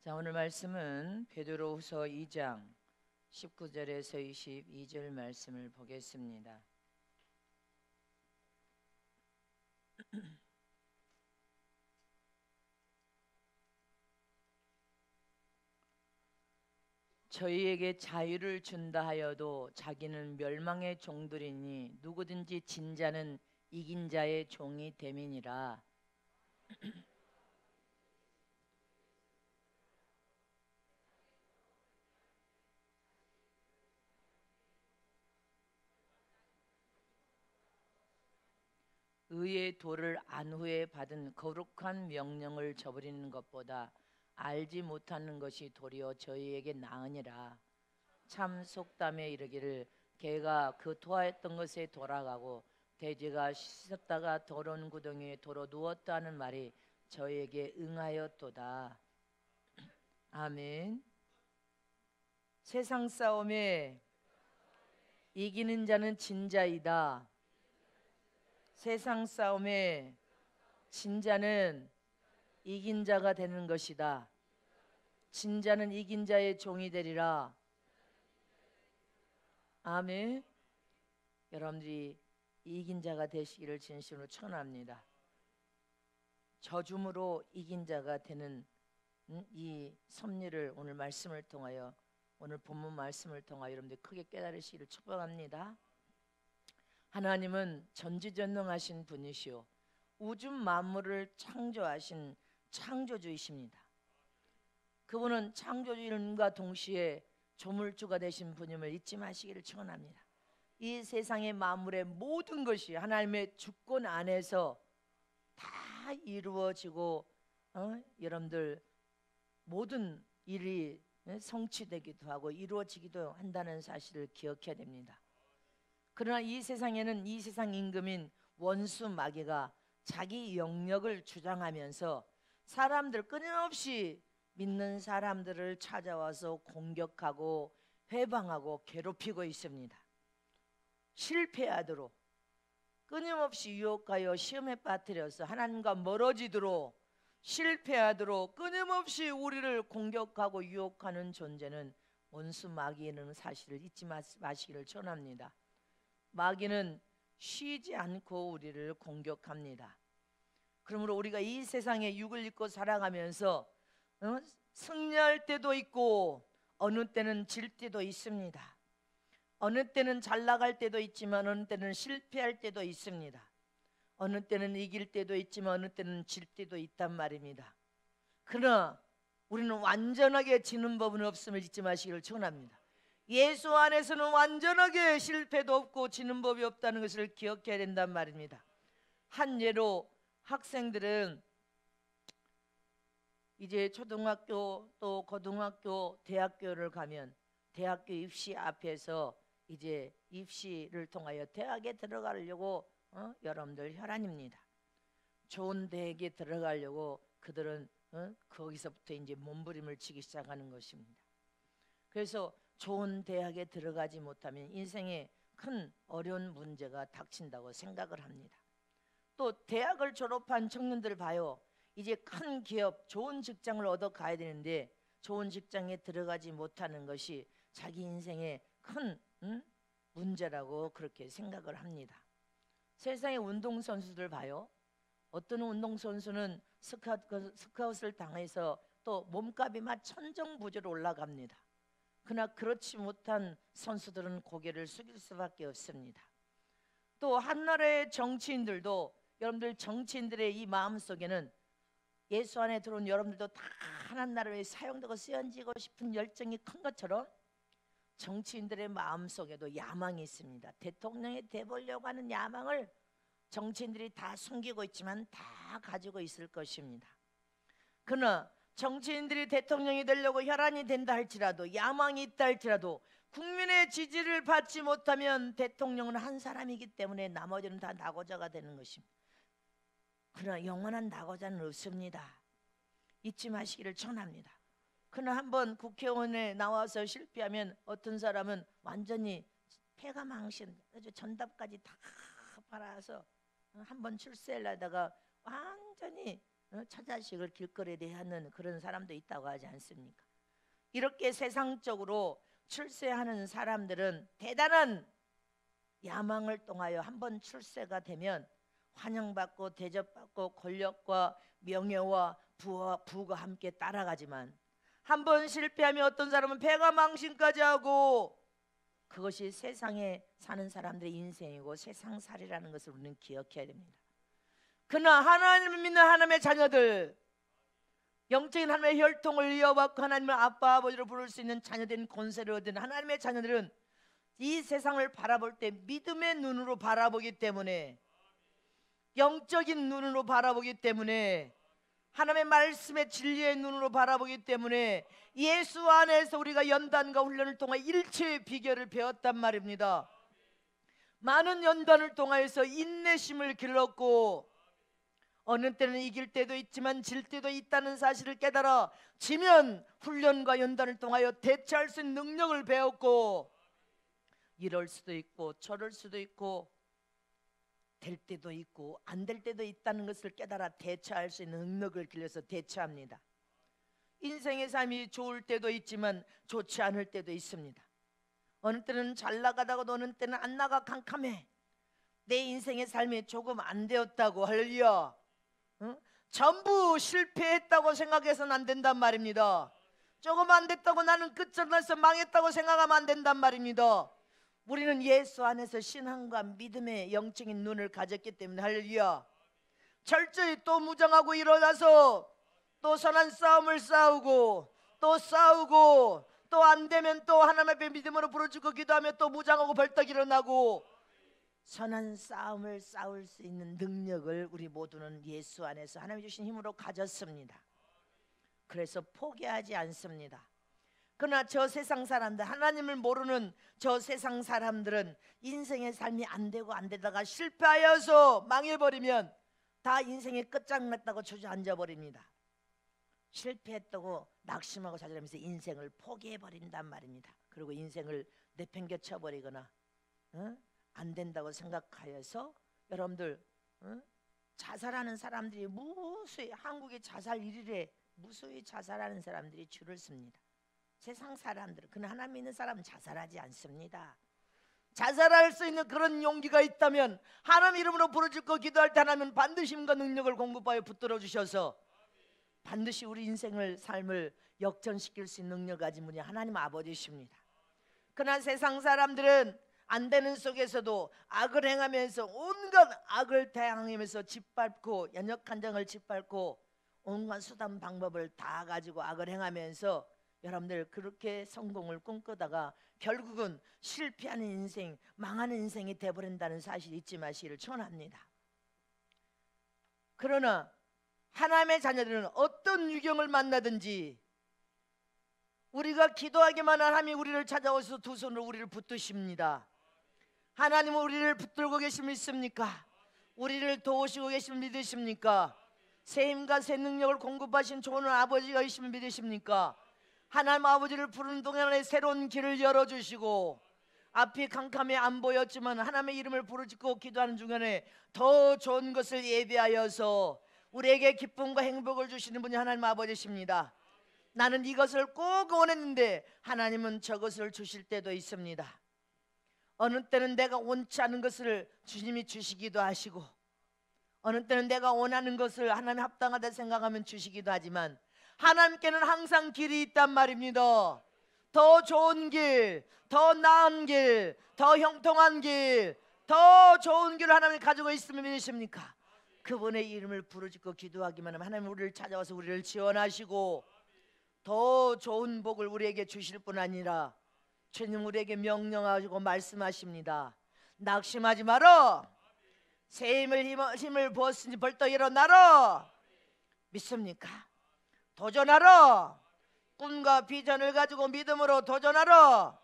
자, 오늘 말씀은 베드로후서 2장 19절에서 22절 말씀을 보겠습니다. 저희에게 자유를 준다 하여도 자기는 멸망의 종들이니 누구든지 진 자는 이긴 자의 종이 됨이니라. 의의 도를 안 후에 받은 거룩한 명령을 저버리는 것보다 알지 못하는 것이 도리어 저희에게 나으니라. 참 속담에 이르기를 개가 그 토하였던 것에 돌아가고 돼지가 씻었다가 더러운 구덩이에 도로 누웠다 하는 말이 저희에게 응하였도다. 아멘. 세상 싸움에 이기는 자는 진자이다. 세상 싸움에 진자는 이긴 자가 되는 것이다. 진자는 이긴 자의 종이 되리라. 아멘. 여러분들이 이긴 자가 되시기를 진심으로 축원합니다. 저줌으로 이긴 자가 되는 이 섭리를 오늘 말씀을 통하여, 오늘 본문 말씀을 통하여 여러분들 크게 깨달으시기를 축복합니다. 하나님은 전지전능하신 분이시오 우주 만물을 창조하신 창조주이십니다. 그분은 창조주님과 동시에 조물주가 되신 분임을 잊지 마시기를 축원합니다. 이 세상의 만물의 모든 것이 하나님의 주권 안에서 다 이루어지고 여러분들 모든 일이 성취되기도 하고 이루어지기도 한다는 사실을 기억해야 됩니다. 그러나 이 세상에는 이 세상 임금인 원수 마귀가 자기 영역을 주장하면서 사람들 끊임없이 믿는 사람들을 찾아와서 공격하고 회방하고 괴롭히고 있습니다. 실패하도록 끊임없이 유혹하여 시험에 빠뜨려서 하나님과 멀어지도록 실패하도록 끊임없이 우리를 공격하고 유혹하는 존재는 원수 마귀라는 사실을 잊지 마시기를 전합니다. 마귀는 쉬지 않고 우리를 공격합니다. 그러므로 우리가 이 세상에 육을 입고 살아가면서 승리할 때도 있고 어느 때는 질 때도 있습니다. 어느 때는 잘 나갈 때도 있지만 어느 때는 실패할 때도 있습니다. 어느 때는 이길 때도 있지만 어느 때는 질 때도 있단 말입니다. 그러나 우리는 완전하게 지는 법은 없음을 잊지 마시기를 축원합니다. 예수 안에서는 완전하게 실패도 없고 지는 법이 없다는 것을 기억해야 된단 말입니다. 한 예로 학생들은 이제 초등학교 또 고등학교 대학교를 가면 대학교 입시 앞에서 이제 입시를 통하여 대학에 들어가려고 여러분들 혈안입니다. 좋은 대학에 들어가려고 그들은 거기서부터 이제 몸부림을 치기 시작하는 것입니다. 그래서 좋은 대학에 들어가지 못하면 인생에 큰 어려운 문제가 닥친다고 생각을 합니다. 또 대학을 졸업한 청년들 봐요. 이제 큰 기업 좋은 직장을 얻어 가야 되는데 좋은 직장에 들어가지 못하는 것이 자기 인생의 큰 문제라고 그렇게 생각을 합니다. 세상의 운동선수들 봐요. 어떤 운동선수는 스카웃을 당해서 또 몸값이 막 천정부지로 올라갑니다. 그러나 그렇지 못한 선수들은 고개를 숙일 수밖에 없습니다. 또 한나라의 정치인들도 여러분들 정치인들의 이 마음속에는 예수 안에 들어온 여러분들도 다 하나님 나라에 사용되고 쓰여지고 싶은 열정이 큰 것처럼 정치인들의 마음속에도 야망이 있습니다. 대통령이 돼보려고 하는 야망을 정치인들이 다 숨기고 있지만 다 가지고 있을 것입니다. 그러나 정치인들이 대통령이 되려고 혈안이 된다 할지라도 야망이 있다 할지라도 국민의 지지를 받지 못하면 대통령은 한 사람이기 때문에 나머지는 다 낙오자가 되는 것입니다. 그러나 영원한 낙오자는 없습니다. 잊지 마시기를 전합니다. 그러나 한번 국회의원에 나와서 실패하면 어떤 사람은 완전히 폐가 망신, 아주 전답까지 다 팔아서 한번 출세하려다가 완전히 처자식을 길거리에 대하는 그런 사람도 있다고 하지 않습니까? 이렇게 세상적으로 출세하는 사람들은 대단한 야망을 통하여 한번 출세가 되면 환영받고 대접받고 권력과 명예와 부가 함께 따라가지만 한번 실패하면 어떤 사람은 배가 망신까지 하고, 그것이 세상에 사는 사람들의 인생이고 세상살이라는 것을 우리는 기억해야 됩니다. 그러나 하나님을 믿는 하나님의 자녀들, 영적인 하나님의 혈통을 이어받고 하나님을 아빠 아버지로 부를 수 있는 자녀된 권세를 얻은 하나님의 자녀들은 이 세상을 바라볼 때 믿음의 눈으로 바라보기 때문에, 영적인 눈으로 바라보기 때문에, 하나님의 말씀의 진리의 눈으로 바라보기 때문에 예수 안에서 우리가 연단과 훈련을 통해 일체의 비결을 배웠단 말입니다. 많은 연단을 통하여서 인내심을 길렀고, 어느 때는 이길 때도 있지만 질 때도 있다는 사실을 깨달아 지면 훈련과 연단을 통하여 대처할 수 있는 능력을 배웠고, 이럴 수도 있고 저럴 수도 있고 될 때도 있고 안 될 때도 있다는 것을 깨달아 대처할 수 있는 능력을 길러서 대처합니다. 인생의 삶이 좋을 때도 있지만 좋지 않을 때도 있습니다. 어느 때는 잘 나가다가 어느 때는 안 나가 캄캄해. 내 인생의 삶이 조금 안 되었다고, 할렐루야, 전부 실패했다고 생각해서는 안 된단 말입니다. 조금 안 됐다고 나는 끝장나서 망했다고 생각하면 안 된단 말입니다. 우리는 예수 안에서 신앙과 믿음의 영적인 눈을 가졌기 때문에, 할렐루야, 철저히 또 무장하고 일어나서 또 선한 싸움을 싸우고 또 싸우고 또 안 되면 또 하나님 앞에 믿음으로 부르짖고 기도하며 또 무장하고 벌떡 일어나고, 선한 싸움을 싸울 수 있는 능력을 우리 모두는 예수 안에서 하나님이 주신 힘으로 가졌습니다. 그래서 포기하지 않습니다. 그러나 저 세상 사람들, 하나님을 모르는 저 세상 사람들은 인생의 삶이 안 되고 안 되다가 실패하여서 망해버리면 다 인생이 끝장났다고 주저앉아 버립니다. 실패했다고 낙심하고 좌절하면서 인생을 포기해버린단 말입니다. 그리고 인생을 내팽개쳐 버리거나 안 된다고 생각하여서, 여러분들 자살하는 사람들이 무수히, 한국의 자살 1위에 무수히 자살하는 사람들이 줄을 섭니다. 세상 사람들은, 그러나 하나님 믿는 사람은 자살하지 않습니다. 자살할 수 있는 그런 용기가 있다면 하나님 이름으로 부르짖고 기도할 때 하나님은 반드시 힘과 능력을 공급하여 붙들어 주셔서 반드시 우리 인생을, 삶을 역전시킬 수 있는 능력 가진 분이 하나님 아버지십니다. 그러나 세상 사람들은 안 되는 속에서도 악을 행하면서 온갖 악을 대항하면서 짓밟고, 연역한정을 짓밟고 온갖 수단 방법을 다 가지고 악을 행하면서 여러분들 그렇게 성공을 꿈꾸다가 결국은 실패하는 인생, 망하는 인생이 되어버린다는 사실 잊지 마시기를 축원합니다. 그러나 하나님의 자녀들은 어떤 유경을 만나든지 우리가 기도하기만 하면 우리를 찾아오셔서 두 손으로 우리를 붙드십니다. 하나님은 우리를 붙들고 계심 믿습니까? 우리를 도우시고 계심 믿으십니까? 새 힘과 새 능력을 공급하신 좋은 아버지가 계심을 믿으십니까? 하나님 아버지를 부르는 동안에 새로운 길을 열어주시고, 앞이 캄캄해 안 보였지만 하나님의 이름을 부르짖고 기도하는 중간에 더 좋은 것을 예비하여서 우리에게 기쁨과 행복을 주시는 분이 하나님 아버지십니다. 나는 이것을 꼭 원했는데 하나님은 저것을 주실 때도 있습니다. 어느 때는 내가 원치 않은 것을 주님이 주시기도 하시고, 어느 때는 내가 원하는 것을 하나님이 합당하다 생각하면 주시기도 하지만, 하나님께는 항상 길이 있단 말입니다. 더 좋은 길, 더 나은 길, 더 형통한 길, 더 좋은 길을 하나님이 가지고 있으면 믿으십니까? 그분의 이름을 부르짖고 기도하기만 하면 하나님 우리를 찾아와서 우리를 지원하시고 더 좋은 복을 우리에게 주실 뿐 아니라 주님 우리에게 명령하시고 말씀하십니다. 낙심하지 마라. 새 힘을 부었으니 벌떡 일어나라. 믿습니까? 도전하라. 꿈과 비전을 가지고 믿음으로 도전하라.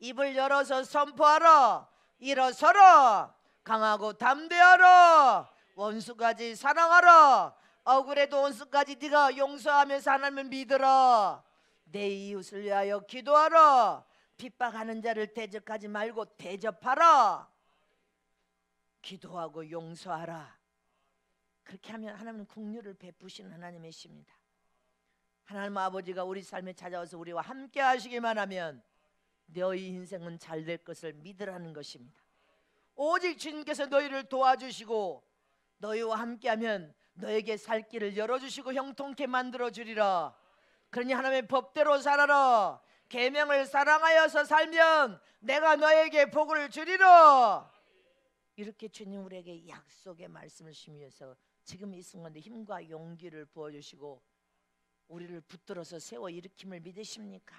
입을 열어서 선포하라. 일어서라. 강하고 담대하라. 원수까지 사랑하라. 억울해도 원수까지 네가 용서하면서 하나님을 믿으라. 내 이웃을 위하여 기도하라. 핍박하는 자를 대적하지 말고 대접하라. 기도하고 용서하라. 그렇게 하면 하나님은 긍휼을 베푸시는 하나님이십니다. 하나님 아버지가 우리 삶에 찾아와서 우리와 함께 하시기만 하면 너희 인생은 잘 될 것을 믿으라는 것입니다. 오직 주님께서 너희를 도와주시고 너희와 함께하면 너에게 살 길을 열어주시고 형통케 만들어주리라. 그러니 하나님의 법대로 살아라. 계명을 사랑하여서 살면 내가 너에게 복을 주리라. 이렇게 주님 우리에게 약속의 말씀을 주시면서 지금 이 순간에 힘과 용기를 부어주시고 우리를 붙들어서 세워 일으킴을 믿으십니까?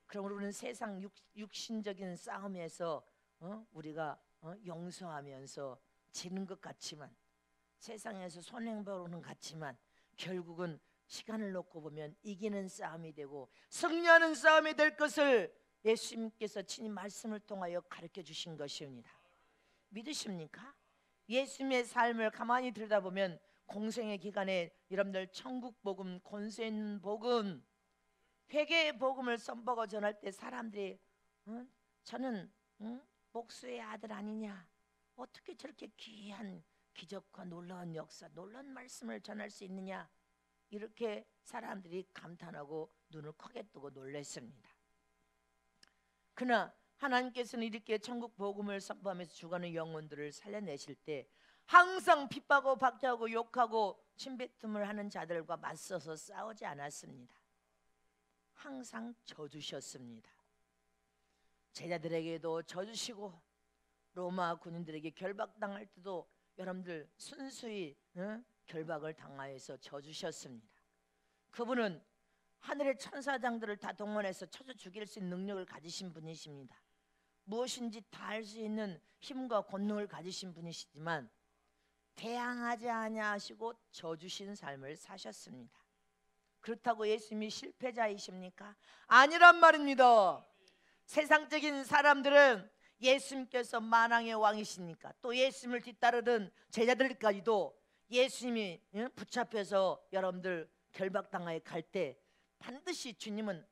그럼 우리는 세상 육신적인 싸움에서 우리가 용서하면서 지는 것 같지만, 세상에서 손해보는 것 같지만 결국은 시간을 놓고 보면 이기는 싸움이 되고 승리하는 싸움이 될 것을 예수님께서 친히 말씀을 통하여 가르쳐 주신 것입니다. 믿으십니까? 예수님의 삶을 가만히 들여다보면 공생의 기간에 여러분들 천국 복음, 권세 있는 복음, 회개의 복음을 선포하고 전할 때 사람들이 저는 목수의 아들 아니냐, 어떻게 저렇게 귀한 기적과 놀라운 역사, 놀라운 말씀을 전할 수 있느냐, 이렇게 사람들이 감탄하고 눈을 크게 뜨고 놀랐습니다. 그러나 하나님께서는 이렇게 천국 복음을 선포하면서 죽어가는 영혼들을 살려내실 때 항상 핍박하고 박해하고 욕하고 침뱉음을 하는 자들과 맞서서 싸우지 않았습니다. 항상 져주셨습니다. 제자들에게도 져주시고 로마 군인들에게 결박당할 때도 여러분들 순수히 결박을 당하여서 져주셨습니다. 그분은 하늘의 천사장들을 다 동원해서 쳐서 죽일 수 있는 능력을 가지신 분이십니다. 무엇인지 다 할 수 있는 힘과 권능을 가지신 분이시지만 대항하지 아니하시고 져주신 삶을 사셨습니다. 그렇다고 예수님이 실패자이십니까? 아니란 말입니다. 세상적인 사람들은 예수님께서 만왕의 왕이시니까, 또 예수님을 뒤따르던 제자들까지도 예수님이 붙잡혀서 여러분들 결박당하여 갈 때 반드시 주님은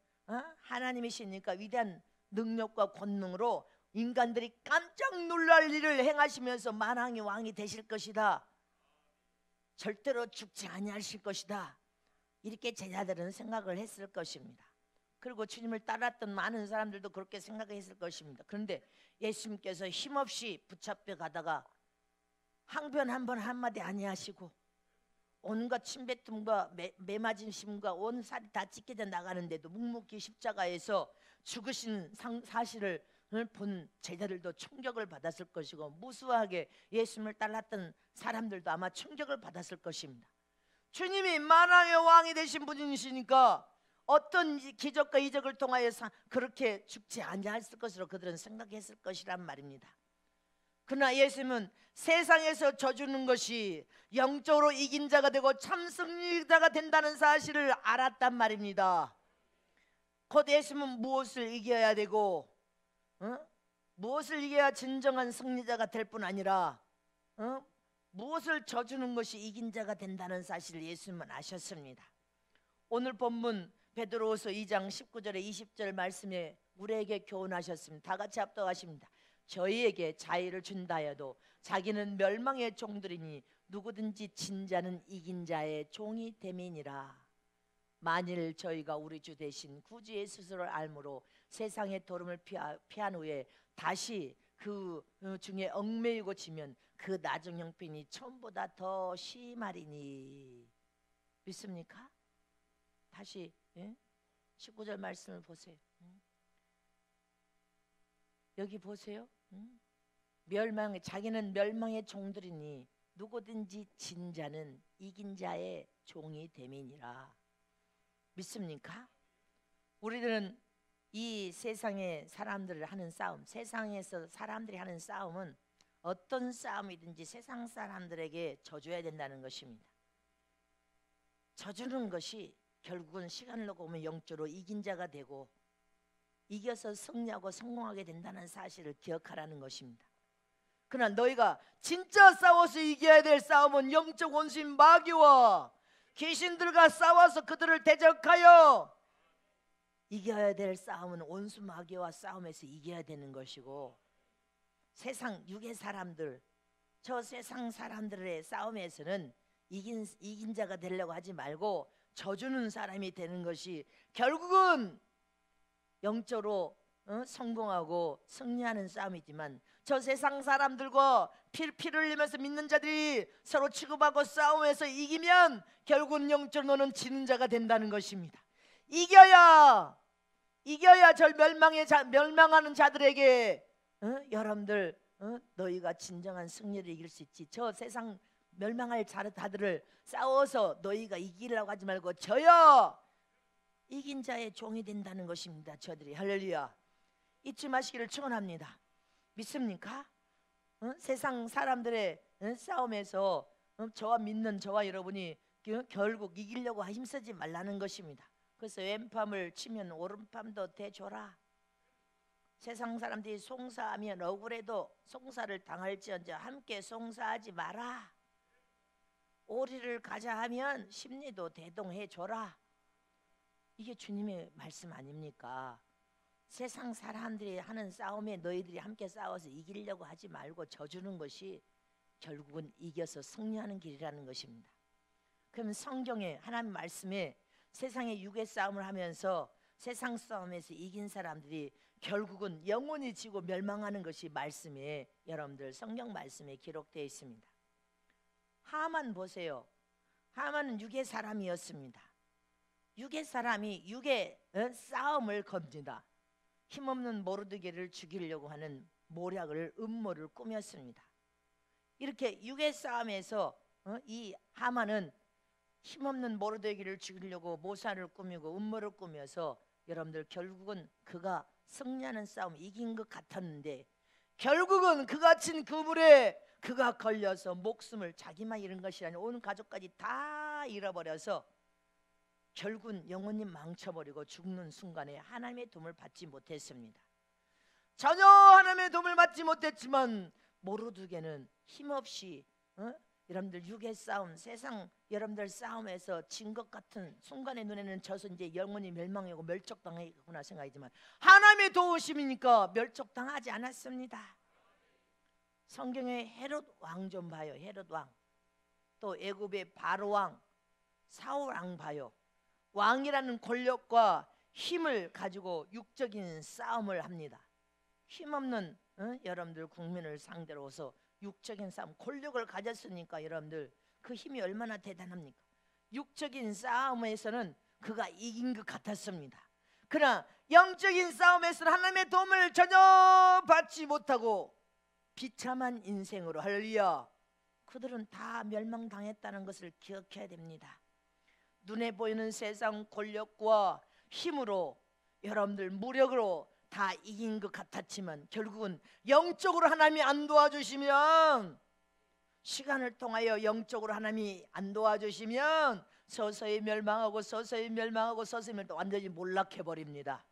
하나님이시니까 위대한 능력과 권능으로 인간들이 깜짝 놀랄 일을 행하시면서 만왕의 왕이 되실 것이다, 절대로 죽지 아니하실 것이다, 이렇게 제자들은 생각을 했을 것입니다. 그리고 주님을 따랐던 많은 사람들도 그렇게 생각했을 것입니다. 그런데 예수님께서 힘없이 붙잡혀 가다가 항변 한 번 한마디 아니하시고 온갖 침뱉음과 매맞으심과 온 살이 다 찢겨져 나가는데도 묵묵히 십자가에서 죽으신 사실을 본 제자들도 충격을 받았을 것이고, 무수하게 예수님을 따랐던 사람들도 아마 충격을 받았을 것입니다. 주님이 만왕의 왕이 되신 분이시니까 어떤 기적과 이적을 통하여 그렇게 죽지 아니했을 것으로 그들은 생각했을 것이란 말입니다. 그러나 예수님은 세상에서 져주는 것이 영적으로 이긴 자가 되고 참 승리자가 된다는 사실을 알았단 말입니다. 곧 예수님은 무엇을 이겨야 되고 무엇을 이겨야 진정한 승리자가 될 뿐 아니라 무엇을 져주는 것이 이긴 자가 된다는 사실을 예수님은 아셨습니다. 오늘 본문 베드로후서 2장 19절에 20절 말씀에 우리에게 교훈하셨습니다. 다 같이 합독하십니다. 저희에게 자유를 준다 해도 자기는 멸망의 종들이니 누구든지 진 자는 이긴 자의 종이 됨이니라. 만일 저희가 우리 주 대신 구주의 스스로를 알므로 세상의 도름을 피한 후에 다시 그 중에 얽매이고 지면 그 나중 형편이 처음보다 더 심하리니. 믿습니까? 다시 19절 말씀을 보세요. 여기 보세요. 자기는 멸망의 종들이니 누구든지 진 자는 이긴 자의 종이 됨이니라. 믿습니까? 우리들은 이 세상의 사람들을 하는 싸움, 세상에서 사람들이 하는 싸움은 어떤 싸움이든지 세상 사람들에게 져줘야 된다는 것입니다. 져주는 것이 결국은 시간을 놓고 보면 영적으로 이긴 자가 되고 이겨서 승리하고 성공하게 된다는 사실을 기억하라는 것입니다. 그러나 너희가 진짜 싸워서 이겨야 될 싸움은 영적 원수인 마귀와 귀신들과 싸워서 그들을 대적하여 이겨야 될 싸움은 원수 마귀와 싸움에서 이겨야 되는 것이고, 세상 육의 사람들, 저 세상 사람들의 싸움에서는 이긴 자가 되려고 하지 말고 져주는 사람이 되는 것이 결국은 영적으로 성공하고 승리하는 싸움이지만, 저 세상 사람들과 피를 흘리면서 믿는 자들이 서로 취급하고 싸움에서 이기면 결국은 영적으로는 지는 자가 된다는 것입니다. 이겨야 절 멸망하는 자들에게 여러분들 너희가 진정한 승리를 이길 수 있지. 저 세상 멸망할 자들을 싸워서 너희가 이기려고 하지 말고 져야 이긴 자의 종이 된다는 것입니다. 저들이. 할렐루야. 잊지 마시기를 축원합니다. 믿습니까? 세상 사람들의 싸움에서 저와 믿는 저와 여러분이 결국 이기려고 힘쓰지 말라는 것입니다. 그래서 왼밤을 치면 오른밤도 대줘라. 세상 사람들이 송사하면 억울해도 송사를 당할지언정 함께 송사하지 마라. 오리를 가자 하면 심리도 대동해줘라. 이게 주님의 말씀 아닙니까? 세상 사람들이 하는 싸움에 너희들이 함께 싸워서 이기려고 하지 말고 져주는 것이 결국은 이겨서 승리하는 길이라는 것입니다. 그러면 성경에 하나님 말씀에 세상의 육의 싸움을 하면서 세상 싸움에서 이긴 사람들이 결국은 영원히 지고 멸망하는 것이 말씀에, 여러분들 성경 말씀에 기록되어 있습니다. 하만 보세요. 하만은 육의 사람이었습니다. 육의 사람이 육의 싸움을 겁니다. 힘없는 모르드게를 죽이려고 하는 모략을, 음모를 꾸몄습니다. 이렇게 육의 싸움에서 이 하만은 힘없는 모르드게를 죽이려고 모사를 꾸미고 음모를 꾸며서 여러분들 결국은 그가 승리하는 싸움 이긴 것 같았는데, 결국은 그가 친 그물에 그가 걸려서 목숨을 자기만 잃은 것이 아니라 온 가족까지 다 잃어버려서 결국은 영원히 망쳐버리고 죽는 순간에 하나님의 도움을 받지 못했습니다. 전혀 하나님의 도움을 받지 못했지만 모르드게는 힘없이 여러분들 육의 싸움, 세상 여러분들 싸움에서 진 것 같은 순간의 눈에는 져서 이제 영원히 멸망하고 멸족당하겠구나 생각이지만 하나님의 도우심이니까 멸족당하지 않았습니다. 성경에 헤롯 왕 좀 봐요. 헤롯 왕, 또 애굽의 바로 왕 사울 왕 봐요. 왕이라는 권력과 힘을 가지고 육적인 싸움을 합니다. 힘없는 여러분들 국민을 상대로서 육적인 싸움, 권력을 가졌으니까 여러분들 그 힘이 얼마나 대단합니까? 육적인 싸움에서는 그가 이긴 것 같았습니다. 그러나 영적인 싸움에서는 하나님의 도움을 전혀 받지 못하고 비참한 인생으로, 할렐루야, 그들은 다 멸망당했다는 것을 기억해야 됩니다. 눈에 보이는 세상 권력과 힘으로 여러분들 무력으로 다 이긴 것 같았지만 결국은 영적으로 하나님이 안 도와주시면, 시간을 통하여 영적으로 하나님이 안 도와주시면 서서히 멸망하고 완전히 몰락해버립니다.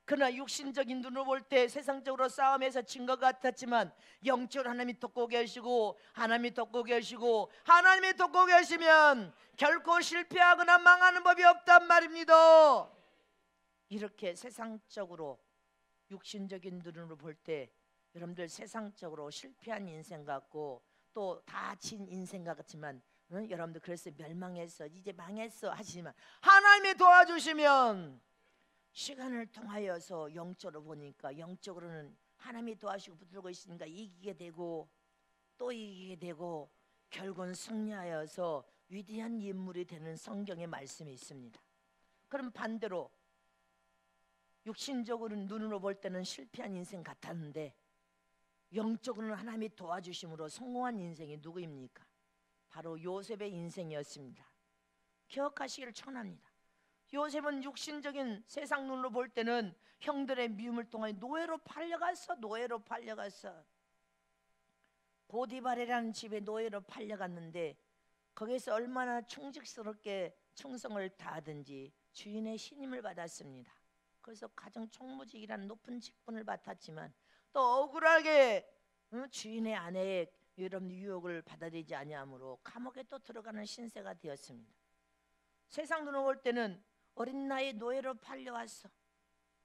그러나 육신적인 눈으로 볼 때 세상적으로 싸움에서 진 것 같았지만 영적으로 하나님이 돕고 계시고 하나님이 돕고 계시면 결코 실패하거나 망하는 법이 없단 말입니다. 이렇게 세상적으로 육신적인 눈으로 볼 때 여러분들 세상적으로 실패한 인생 같고 또 다 진 인생 같지만 여러분들 그래서 멸망했어, 이제 망했어 하시지만 하나님이 도와주시면 시간을 통하여서 영적으로 보니까 영적으로는 하나님이 도와주시고 붙들고 있으니까 이기게 되고 또 이기게 되고 결국은 승리하여서 위대한 인물이 되는 성경의 말씀이 있습니다. 그럼 반대로 육신적으로 눈으로 볼 때는 실패한 인생 같았는데 영적으로는 하나님이 도와주심으로 성공한 인생이 누구입니까? 바로 요셉의 인생이었습니다. 기억하시기를 축원합니다. 요셉은 육신적인 세상 눈으로 볼 때는 형들의 미움을 통해 노예로 팔려갔어. 보디발이라는 집에 노예로 팔려갔는데 거기서 얼마나 충직스럽게 충성을 다하든지 주인의 신임을 받았습니다. 그래서 가정 총무직이라는 높은 직분을 맡았지만 또 억울하게 주인의 아내의 이런 유혹을 받아들이지 아니하므로 감옥에 또 들어가는 신세가 되었습니다. 세상 눈으로 볼 때는 어린 나이에 노예로 팔려왔어.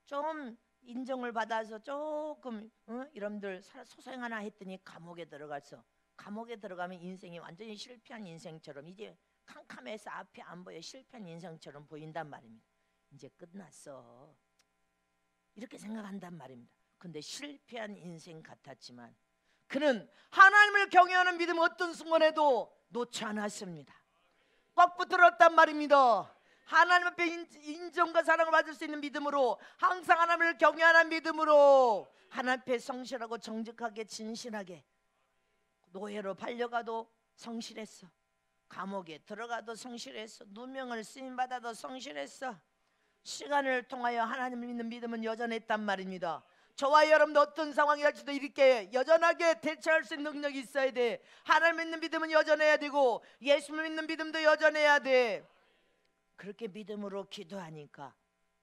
좀 인정을 받아서 조금 여러분들 소생 하나 했더니 감옥에 들어갔어. 감옥에 들어가면 인생이 완전히 실패한 인생처럼 이제 캄캄해서 앞이 안 보여 실패한 인생처럼 보인단 말입니다. 이제 끝났어 이렇게 생각한단 말입니다. 근데 실패한 인생 같았지만 그는 하나님을 경외하는 믿음 어떤 순간에도 놓지 않았습니다. 꽉 붙들었단 말입니다. 하나님 앞에 인정과 사랑을 받을 수 있는 믿음으로 항상 하나님을 경외하는 믿음으로 하나님 앞에 성실하고 정직하게 진실하게 노예로 팔려가도 성실했어. 감옥에 들어가도 성실했어. 누명을 쓰임받아도 성실했어. 시간을 통하여 하나님을 믿는 믿음은 여전했단 말입니다. 저와 여러분도 어떤 상황이 할지도 이렇게 여전하게 대처할 수 있는 능력이 있어야 돼. 하나님 믿는 믿음은 여전해야 되고 예수를 믿는 믿음도 여전해야 돼. 그렇게 믿음으로 기도하니까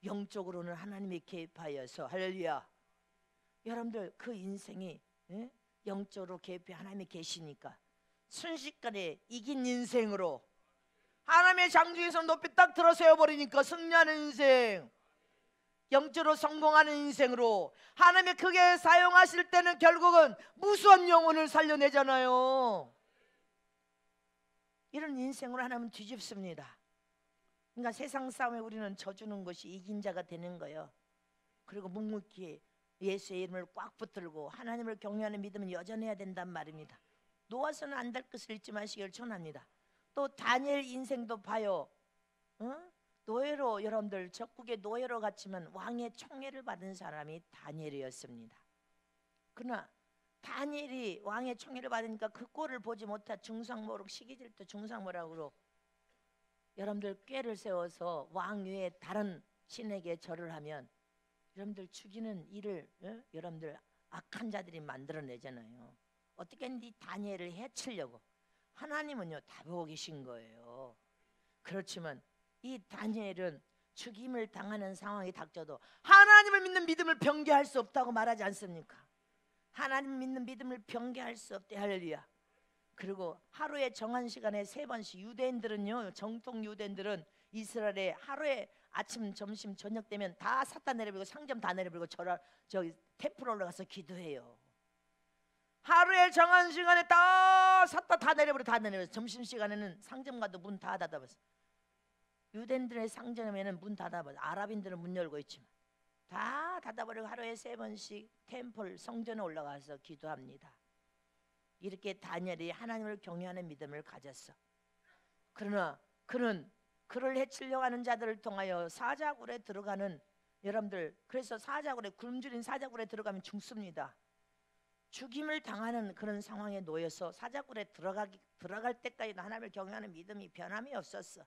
영적으로는 하나님이 개입하여서 할렐루야. 여러분들 그 인생이 영적으로 개입해 하나님이 계시니까 순식간에 이긴 인생으로 하나님의 장중에서 높이 딱 들어세워 버리니까 승리하는 인생, 영적으로 성공하는 인생으로 하나님이 크게 사용하실 때는 결국은 무수한 영혼을 살려내잖아요. 이런 인생으로 하나님은 뒤집습니다. 그러니까 세상 싸움에 우리는 져주는 것이 이긴 자가 되는 거예요. 그리고 묵묵히 예수의 이름을 꽉 붙들고 하나님을 경외하는 믿음은 여전해야 된단 말입니다. 놓아서는 안 될 것을 잊지 마시기를 전합니다. 또 다니엘 인생도 봐요. 노예로 여러분들 적국의 노예로 갔지만 왕의 총애를 받은 사람이 다니엘이었습니다. 그러나 다니엘이 왕의 총애를 받으니까 그 꼴을 보지 못한 중상모록 시기질투 중상모락으로 여러분들 꾀를 세워서 왕 위에 다른 신에게 절을 하면 여러분들 죽이는 일을 여러분들 악한 자들이 만들어내잖아요. 어떻게든 이 다니엘을 해치려고. 하나님은요 다 보고 계신 거예요. 그렇지만 이 다니엘은 죽임을 당하는 상황이 닥쳐도 하나님을 믿는 믿음을 변개할 수 없다고 말하지 않습니까? 하나님 믿는 믿음을 변개할 수 없대. 할렐루야. 그리고 하루에 정한 시간에 3번씩 유대인들은요, 정통 유대인들은 이스라엘에 하루에 아침, 점심, 저녁 되면 다 샀다 내려버리고 상점 다 내려버리고 저기 템플 올라가서 기도해요. 하루에 정한 시간에 다 샀다 다 내려버려. 점심시간에는 상점 가도 문 다 닫아버렸어. 유대인들의 상점에는 문 닫아버렸어. 아랍인들은 문 열고 있지만 다 닫아버리고 하루에 3번씩 템플 성전에 올라가서 기도합니다. 이렇게 다니엘이 하나님을 경외하는 믿음을 가졌어. 그러나 그는 그를 해치려고 하는 자들을 통하여 사자굴에 들어가는 여러분들, 그래서 사자굴에 굶주린 사자굴에 들어가면 죽습니다. 죽임을 당하는 그런 상황에 놓여서 사자굴에 들어갈 때까지도 하나님을 경외하는 믿음이 변함이 없었어.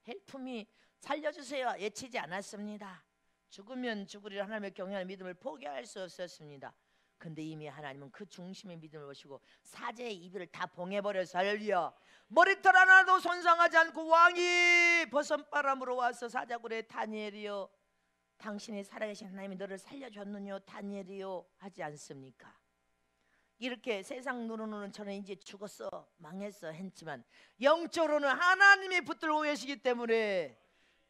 헬프미 살려주세요 외치지 않았습니다. 죽으면 죽으리라 하나님을 경외하는 믿음을 포기할 수 없었습니다. 근데 이미 하나님은 그 중심의 믿음을 보시고 사제의 입을 다 봉해버려서 할렐루야. 머리털 하나도 손상하지 않고 왕이 버선바람으로 와서 사자굴에 다니엘이여 당신이 살아계신 하나님이 너를 살려줬느냐 다니엘이요 하지 않습니까? 이렇게 세상 눈으로는 저는 이제 죽었어 망했어 했지만 영적으로는 하나님이 붙들고 계시기 때문에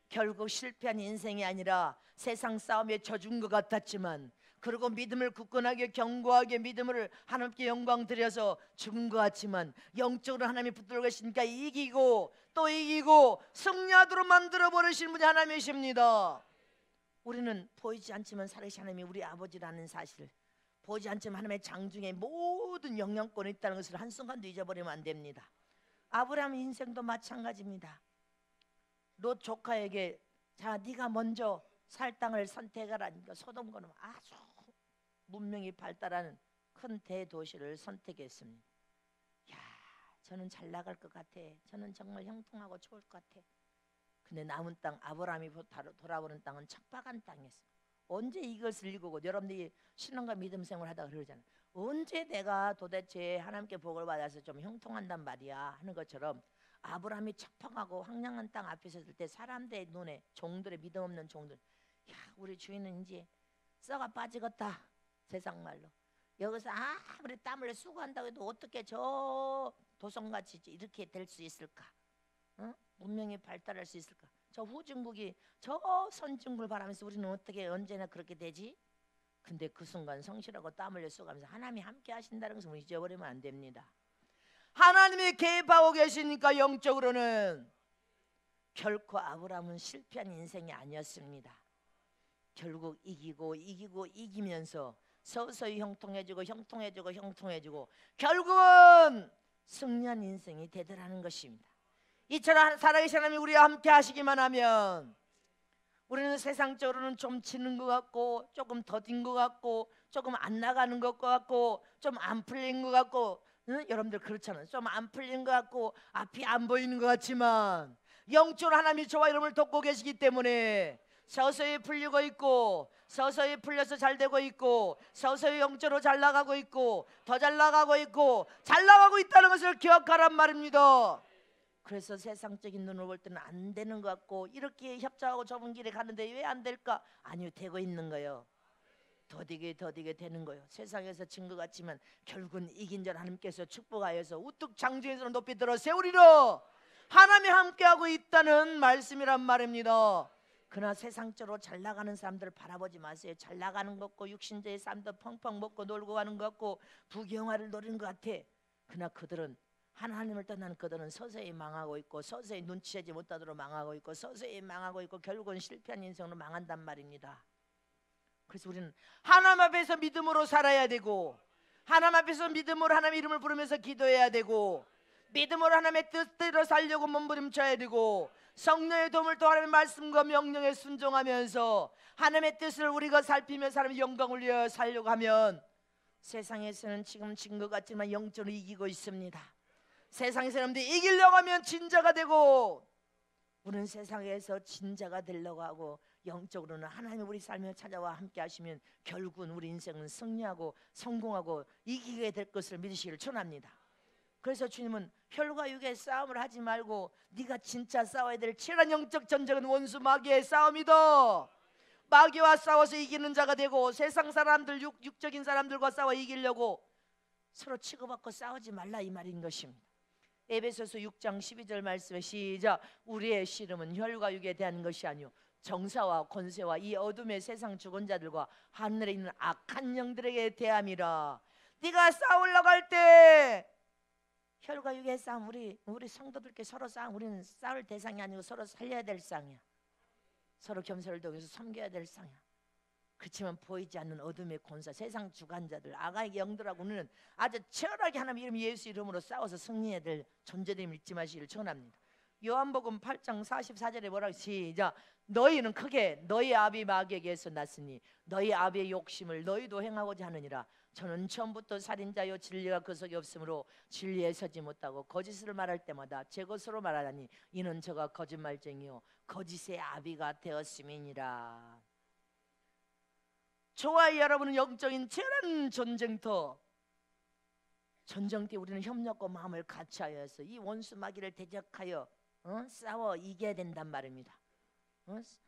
결국 실패한 인생이 아니라 세상 싸움에 져준 것 같았지만 그리고 믿음을 굳건하게 견고하게 믿음을 하나님께 영광 드려서 죽은 것 같지만 영적으로 하나님이 붙들고 계시니까 이기고 또 이기고 승리하도록 만들어 버리신 분이 하나님이십니다. 우리는 보이지 않지만 살아계신 하나님이 우리 아버지라는 사실, 보이지 않지만 하나님의 장중에 모든 영향권이 있다는 것을 한순간도 잊어버리면 안 됩니다. 아브라함 인생도 마찬가지입니다. 롯 조카에게 자 네가 먼저 살 땅을 선택하라니까 소돔과는 아주 문명이 발달하는 큰 대도시를 선택했습니다. 야, 저는 잘 나갈 것 같아. 저는 정말 형통하고 좋을 것 같아. 근데 남은 땅 아브라함이 돌아보는 땅은 척박한 땅이었어요. 언제 이것을 읽고 여러분들이 신앙과 믿음 생활을 하다가 그러잖아요. 언제 내가 도대체 하나님께 복을 받아서 좀 형통한단 말이야 하는 것처럼 아브라함이 척박하고 황량한 땅 앞에 섰을 때 사람들의 눈에 종들의 믿음 없는 종들, 야 우리 주인은 이제 썩어 빠지겠다 세상 말로. 여기서 아무리 땀 흘려 수고한다고 해도 어떻게 저 도성같이 이렇게 될 수 있을까? 문명이 발달할 수 있을까? 저 후진국이 저 선진국을 바라면서 우리는 어떻게 언제나 그렇게 되지? 근데 그 순간 성실하고 땀 흘려 써가면서 하나님이 함께 하신다는 것을 잊어버리면 안 됩니다. 하나님이 개입하고 계시니까 영적으로는 결코 아브라함은 실패한 인생이 아니었습니다. 결국 이기면서 서서히 형통해지고 결국은 승리한 인생이 되더라는 것입니다. 이처럼 살아계신 하나님이 우리와 함께 하시기만 하면 우리는 세상적으로는 좀 지는 것 같고 조금 더딘 것 같고 조금 안 나가는 것 같고 좀 안 풀린 것 같고, 응? 여러분들 그렇잖아요. 좀 안 풀린 것 같고 앞이 안 보이는 것 같지만 영적으로 하나님이 저와 여러분을 돕고 계시기 때문에 서서히 풀리고 있고 서서히 풀려서 잘 되고 있고 서서히 영적으로 잘 나가고 있고 더 잘 나가고 있고 잘 나가고 있다는 것을 기억하란 말입니다. 그래서 세상적인 눈으로 볼 때는 안 되는 것 같고 이렇게 협조하고 좁은 길에 가는데 왜 안 될까? 아니요, 되고 있는 거예요. 더디게 되는 거예요. 세상에서 진 것 같지만 결국은 이긴 줄 하나님께서 축복하여서 우뚝 장중에서 높이 들어 세우리라. 하나님이 함께하고 있다는 말씀이란 말입니다. 그러나 세상적으로 잘 나가는 사람들을 바라보지 마세요. 잘 나가는 것 같고 육신적인 삶도 펑펑 먹고 놀고 가는 것 같고 부귀영화를 노리는 것 같아. 그러나 그들은 하나님을 떠난 그들은 서서히 망하고 있고 서서히 눈치채지 못하도록 망하고 있고 서서히 망하고 있고 결국은 실패한 인생으로 망한단 말입니다. 그래서 우리는 하나님 앞에서 믿음으로 살아야 되고 하나님 앞에서 믿음으로 하나님의 이름을 부르면서 기도해야 되고 믿음으로 하나님의 뜻대로 살려고 몸부림쳐야 되고 성령의 도움을 또 하나님의 말씀과 명령에 순종하면서 하나님의 뜻을 우리가 살피면서 하나님의 영광을 위하여 살려고 하면 세상에서는 지금 진 것 같지만 영적으로 이기고 있습니다. 세상의 사람들이 이기려고 하면 진자가 되고 우리는 세상에서 진자가 되려고 하고 영적으로는 하나님 우리 삶에 찾아와 함께 하시면 결국은 우리 인생은 승리하고 성공하고 이기게 될 것을 믿으시기를 축원합니다. 그래서 주님은 혈과 육의 싸움을 하지 말고 네가 진짜 싸워야 될 치열한 영적 전쟁은 원수 마귀의 싸움이다. 마귀와 싸워서 이기는 자가 되고 세상 사람들 육적인 사람들과 싸워 이기려고 서로 치고받고 싸우지 말라 이 말인 것입니다. 에베소서 6장 12절 말씀에 시작. 우리의 씨름은 혈과 육에 대한 것이 아니요 정사와 권세와 이 어둠의 세상 죽은 자들과 하늘에 있는 악한 영들에게 대함이라. 네가 싸우려고 할 때 혈과 육의 싸움, 우리 성도들께 서로 싸움, 우리는 싸울 대상이 아니고 서로 살려야 될 상이야. 서로 겸손을 통해서 섬겨야 될 상이야. 그렇지만 보이지 않는 어둠의 권사, 세상 주관자들, 악의 영들하고는 아주 치열하게 하나님 이름 예수 이름으로 싸워서 승리해야 될 존재됨을 잊지 마시기를 축원합니다. 요한복음 8장 44절에 뭐라고 시작. 너희는 크게 너희 아비 마귀에게서 났으니 너희 아비의 욕심을 너희도 행하고자 하느니라. 저는 처음부터 살인자요 진리가 그 속에 없으므로 진리에 서지 못하고 거짓을 말할 때마다 제 것으로 말하다니 이는 저가 거짓말쟁이요 거짓의 아비가 되었음이니라. 저와 여러분은 영적인 치열한 전쟁터 우리는 협력과 마음을 같이하여서 이 원수 마귀를 대적하여 싸워 이겨야 된단 말입니다.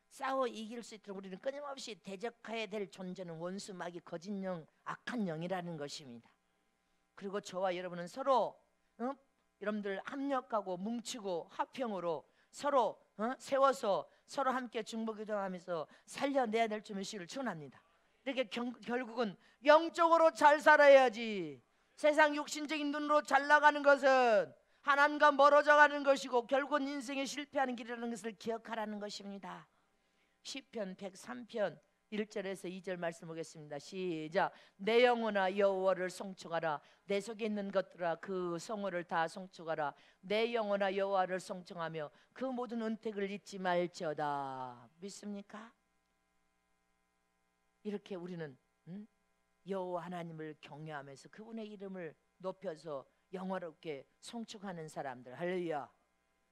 싸워 이길 수 있도록 우리는 끊임없이 대적해야 될 존재는 원수 마귀 거짓 영 악한 영이라는 것입니다. 그리고 저와 여러분은 서로 여러분들 합력하고 뭉치고 화평으로 서로 세워서 서로 함께 중보기도하면서 살려내야 될 줄 믿으시기를 축원합니다. 이렇게 결국은 영적으로 잘 살아야지. 세상 육신적인 눈으로 잘 나가는 것은 하나님과 멀어져 가는 것이고 결국은 인생에 실패하는 길이라는 것을 기억하라는 것입니다. 시편 103편 1절에서 2절 말씀 보겠습니다. 시작. 내 영혼아 여호와를 송축하라. 내 속에 있는 것들아 그 성호를 다 송축하라. 내 영혼아 여호와를 송축하며 그 모든 은택을 잊지 말지어다. 믿습니까? 이렇게 우리는 여호와 하나님을 경외하면서 그분의 이름을 높여서 영화롭게 송축하는 사람들. 할렐루야.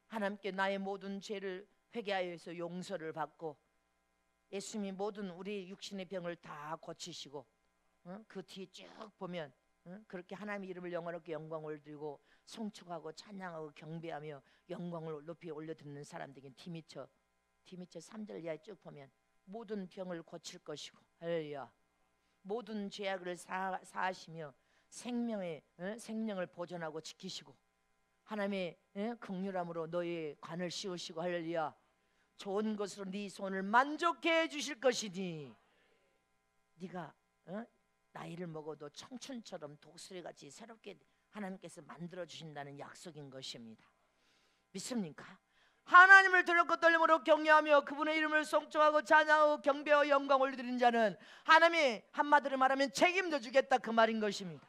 하나님께 나의 모든 죄를 회개하여서 용서를 받고 예수님이 모든 우리 육신의 병을 다 고치시고 그 뒤에 쭉 보면 그렇게 하나님의 이름을 영화롭게 영광을 드리고 송축하고 찬양하고 경배하며 영광을 높이 올려드리는 사람들에게 디미처 3절 이하에 쭉 보면 모든 병을 고칠 것이고 할렐루야. 모든 죄악을 사하시며 생명을 보존하고 지키시고 하나님의 긍휼함으로 너의 관을 씌우시고 할렐루야. 좋은 것으로 네 손을 만족해 주실 것이니 네가 나이를 먹어도 청춘처럼 독수리같이 새롭게 하나님께서 만들어 주신다는 약속인 것입니다. 믿습니까? 하나님을 두렵고 떨림으로 경외하며 그분의 이름을 송축하고 찬양하고 경배와 영광을 올리는 자는 하나님이 한마디로 말하면 책임져 주겠다, 그 말인 것입니다.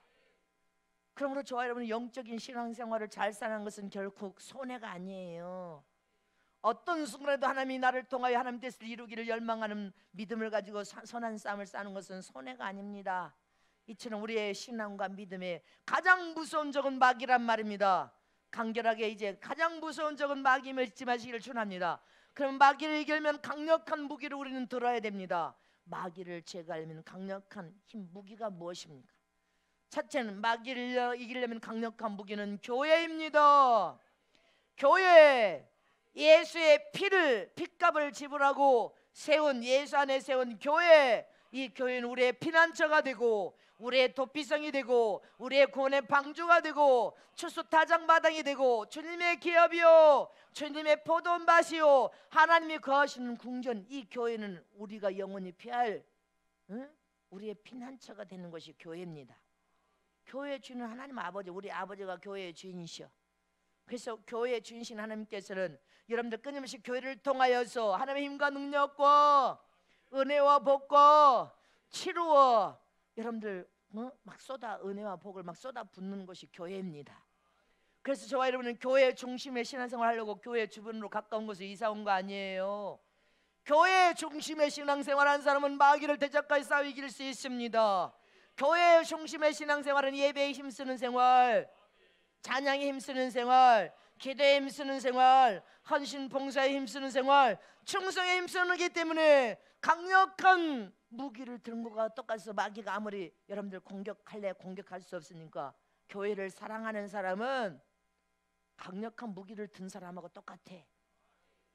그러므로 저와 여러분은 영적인 신앙생활을 잘 사는 것은 결코 손해가 아니에요. 어떤 순간에도 하나님이 나를 통하여 하나님 뜻을 이루기를 열망하는 믿음을 가지고 선한 싸움을 싸는 것은 손해가 아닙니다. 이처럼 우리의 신앙과 믿음의 가장 무서운 적은 마귀란 말입니다. 간결하게 이제 가장 무서운 적은 마귀임을 잊지 마시기를 축원합니다. 그럼 마귀를 이기려면 강력한 무기를 우리는 들어야 됩니다. 마귀를 제거하려면 강력한 힘, 무기가 무엇입니까? 첫째는 마귀를 이기려면 강력한 무기는 교회입니다. 교회, 예수의 피값을 지불하고 세운, 예수 안에 세운 교회, 이 교회는 우리의 피난처가 되고 우리의 도피성이 되고 우리의 구원의 방주가 되고 추수타장마당이 되고 주님의 기업이요 주님의 포도밭이요 하나님이 거하시는 궁전, 이 교회는 우리가 영원히 피할 우리의 피난처가 되는 것이 교회입니다. 교회의 주인은 하나님 아버지, 우리 아버지가 교회의 주인이시여. 그래서 교회의 주인이신 하나님께서는 여러분들 끊임없이 교회를 통하여서 하나님의 힘과 능력과 은혜와 복과 치료와 여러분들 막 은혜와 복을 막 쏟아 붓는 것이 교회입니다. 그래서 저와 여러분은 교회 중심의 신앙생활 하려고 교회 주변으로 가까운 곳에 이사 온 거 아니에요. 교회 중심의 신앙생활 한 사람은 마귀를 대적하여 싸워 이길 수 있습니다. 교회 중심의 신앙생활은 예배에 힘쓰는 생활, 찬양에 힘쓰는 생활, 기도에 힘쓰는 생활, 헌신 봉사에 힘쓰는 생활, 충성에 힘쓰기 때문에 강력한 무기를 든 것과 똑같아서 마귀가 아무리 여러분들 공격할 수 없으니까 교회를 사랑하는 사람은 강력한 무기를 든 사람하고 똑같아.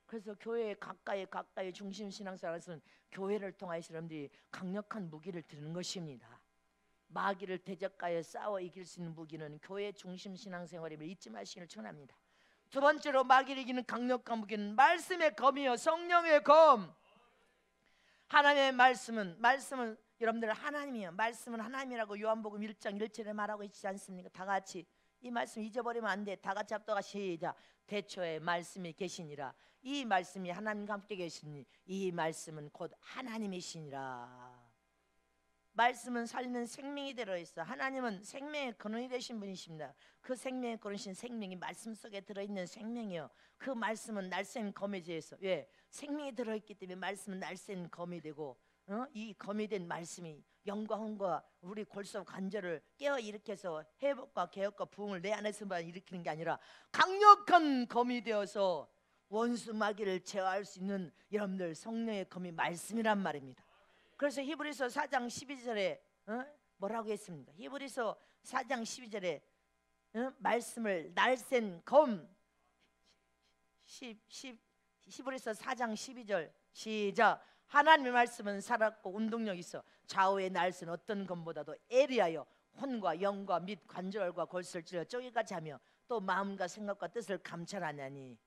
그래서 교회 가까이 중심 신앙생활에서는 교회를 통하여 여러분들이 강력한 무기를 드는 것입니다. 마귀를 대적하여 싸워 이길 수 있는 무기는 교회 중심 신앙생활임을 잊지 마시기를 축원합니다. 두 번째로 마귀를 이기는 강력한 무기는 말씀의 검이요 성령의 검. 하나님의 말씀은 여러분들 하나님이요, 말씀은 하나님이라고 요한복음 1장 1절에 말하고 있지 않습니까? 다 같이 이 말씀 잊어버리면 안 돼. 다 같이 합독하 시작. 대초에 말씀이 계시니라. 이 말씀이 하나님과 함께 계시니 이 말씀은 곧 하나님이시니라. 말씀은 살리는 생명이 들어있어. 하나님은 생명의 근원이 되신 분이십니다. 그 생명의 근원이신 생명이 말씀 속에 들어있는 생명이요, 그 말씀은 날쌘 검에 대해서 생명이 들어있기 때문에 말씀은 날쌘 검이 되고 이 검이 된 말씀이 영과 혼과 우리 골수 관절을 깨어 일으켜서 회복과 개혁과 부흥을 내 안에서만 일으키는 게 아니라 강력한 검이 되어서 원수 마귀를 제어할 수 있는 여러분들 성령의 검이 말씀이란 말입니다. 그래서 히브리서 4장 12절에 뭐라고 했습니까? 히브리서 4장 12절에 말씀을 날쌘 검, 히브리서 4장 12절 시작. 하나님의 말씀은 살았고 운동력 있어 좌우에 날쌘 어떤 검보다도 예리하여 혼과 영과 및 관절과 골수를 찔러 쪼개까지 하며 또 마음과 생각과 뜻을 감찰하냐니.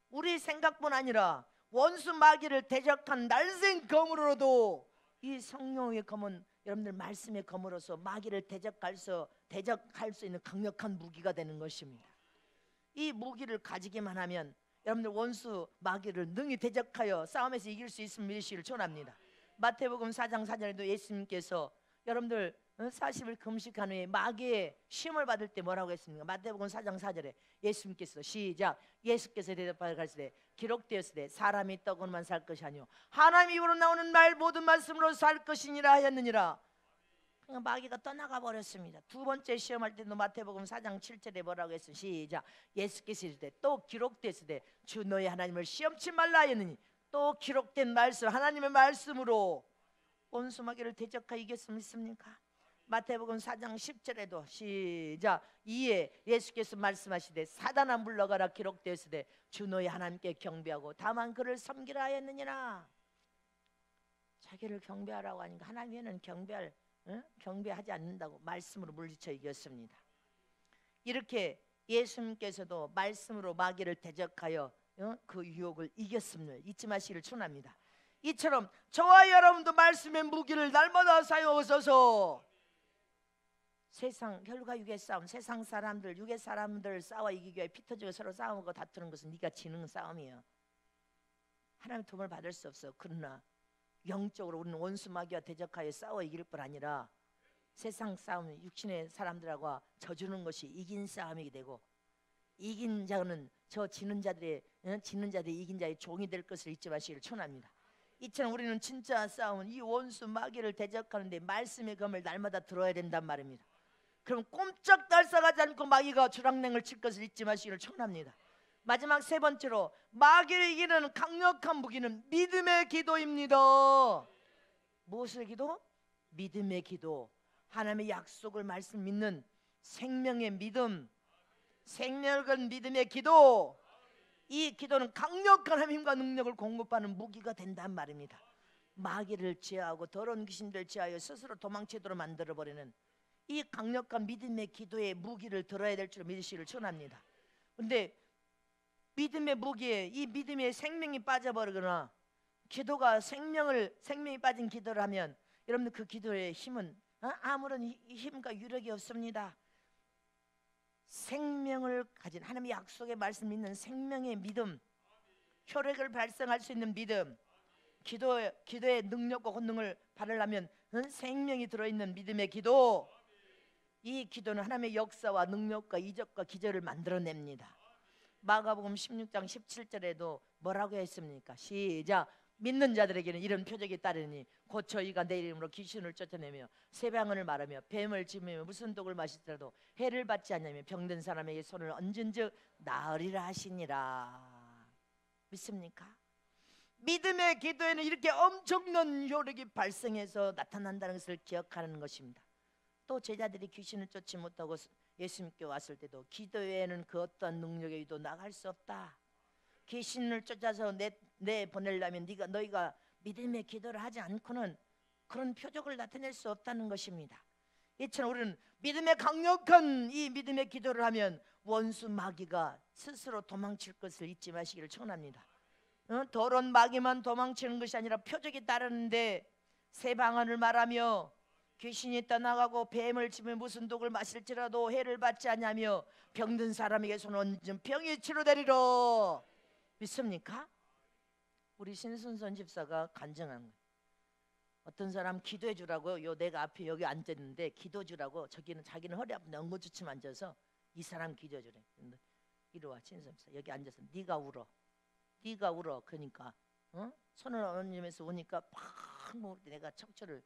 우리 생각뿐 아니라 원수 마귀를 대적한 날쌘 검으로도 이 성령의 검은 여러분들 말씀의 검으로서 마귀를 대적할 수 있는 강력한 무기가 되는 것입니다. 이 무기를 가지기만 하면 여러분들 원수 마귀를 능히 대적하여 싸움에서 이길 수 있음을 믿으시기를 축원합니다. 마태복음 4장 4절에도 예수님께서 여러분들 40일 금식한 후에 마귀의 시험을 받을 때 뭐라고 했습니까? 마태복음 4장 4절에 예수님께서 시작. 예수께서 대답하여 가시되 기록되었으되 사람이 떡으로만 살 것이 아니요 하나님 입으로 나오는 말 모든 말씀으로 살 것이니라 하였느니라. 그러니까 마귀가 떠나가 버렸습니다. 두 번째 시험할 때도 마태복음 4장 7절에 뭐라고 했어요? 시작. 예수께서 이르되 또 기록되었으되 주 너희 하나님을 시험치 말라 하였느니. 또 기록된 말씀, 하나님의 말씀으로 원수 마귀를 대적하여 이겼으면 믿습니까? 마태복음 4장 10절에도 시작. 이에 예수께서 말씀하시되 사단아 물러가라 기록되었으되 주 너희 하나님께 경배하고 다만 그를 섬기라 하였느니라. 자기를 경배하라고 하니까 하나님에는 경배하지 않는다고 말씀으로 물리쳐 이겼습니다. 이렇게 예수님께서도 말씀으로 마귀를 대적하여 그 유혹을 이겼음을 잊지 마시기를 축원합니다. 이처럼 저와 여러분도 말씀의 무기를 날마다 사용하셔서 세상 혈과 육의 싸움, 세상 사람들, 육의 사람들 싸워 이기기 위해 피 터지고 서로 싸우고 다투는 것은 네가 지는 싸움이에요. 하나님의 도움을 받을 수 없어. 그러나 영적으로 우리는 원수 마귀와 대적하여 싸워 이길 뿐 아니라 세상 싸움, 육신의 사람들하고 져주는 것이 이긴 싸움이 되고, 이긴 자는 저 지는 자들의 이긴 자의 종이 될 것을 잊지 마시기를 축원합니다. 이처럼 우리는 진짜 싸움은 이 원수 마귀를 대적하는데 말씀의 검을 날마다 들어야 된단 말입니다. 그럼 꼼짝 달싹하지 않고 마귀가 주랑냉을 칠 것을 잊지 마시기를 축원합니다. 마지막 세 번째로 마귀를 이기는 강력한 무기는 믿음의 기도입니다. 무엇의 기도? 믿음의 기도. 하나님의 약속을 말씀 믿는 생명의 믿음, 생명을 건 믿음의 기도. 이 기도는 강력한 힘과 능력을 공급하는 무기가 된단 말입니다. 마귀를 제어하고 더러운 귀신들 제하여 스스로 도망치도록 만들어버리는 이 강력한 믿음의 기도의 무기를 들어야 될 줄 믿으시기를 축원합니다. 그런데 믿음의 무기에 이 믿음의 생명이 빠져버리거나 기도가 생명이 빠진 기도를 하면 여러분들 그 기도의 힘은 아무런 힘과 유력이 없습니다. 생명을 가진 하나님의 약속의 말씀 믿는 생명의 믿음, 효력을 발생할 수 있는 믿음, 기도의 능력과 권능을 받으려면 생명이 들어있는 믿음의 기도. 이 기도는 하나님의 역사와 능력과 이적과 기적을 만들어냅니다. 마가복음 16장 17절에도 뭐라고 했습니까? 시작. 믿는 자들에게는 이런 표적이 따르니 곧 저희가 내 이름으로 귀신을 쫓아내며 새 방언을 말하며 뱀을 짚으며 무슨 독을 마시더라도 해를 받지 않냐며 병든 사람에게 손을 얹은즉 나으리라 하시니라. 믿습니까? 믿음의 기도에는 이렇게 엄청난 효력이 발생해서 나타난다는 것을 기억하는 것입니다. 또 제자들이 귀신을 쫓지 못하고 예수님께 왔을 때도 기도 외에는 그 어떠한 능력에도 나갈 수 없다. 귀신을 쫓아서 보내려면 너희가 믿음의 기도를 하지 않고는 그런 표적을 나타낼 수 없다는 것입니다. 이처럼 우리는 믿음의 강력한 이 믿음의 기도를 하면 원수 마귀가 스스로 도망칠 것을 잊지 마시기를 축원합니다. 더러운 마귀만 도망치는 것이 아니라 표적이 따르는데 새 방언을 말하며 귀신이 떠나가고 뱀을 치며 무슨 독을 마실지라도 해를 받지 않냐며 병든 사람에게 손 얹은 병이 치료되리라. 믿습니까? 우리 신순선 집사가 간증한 거예요. 어떤 사람 기도해 주라고 내가 앞에 여기 앉아 있는데 기도 주라고 자기는 허리 아픈데 엉거주춤 앉아서 이 사람 기도해 주래. 근데 이리 와 신순선 집사 여기 앉아서 네가 울어. 그러니까 손을 얹으면서 오니까 팍 내가 척추를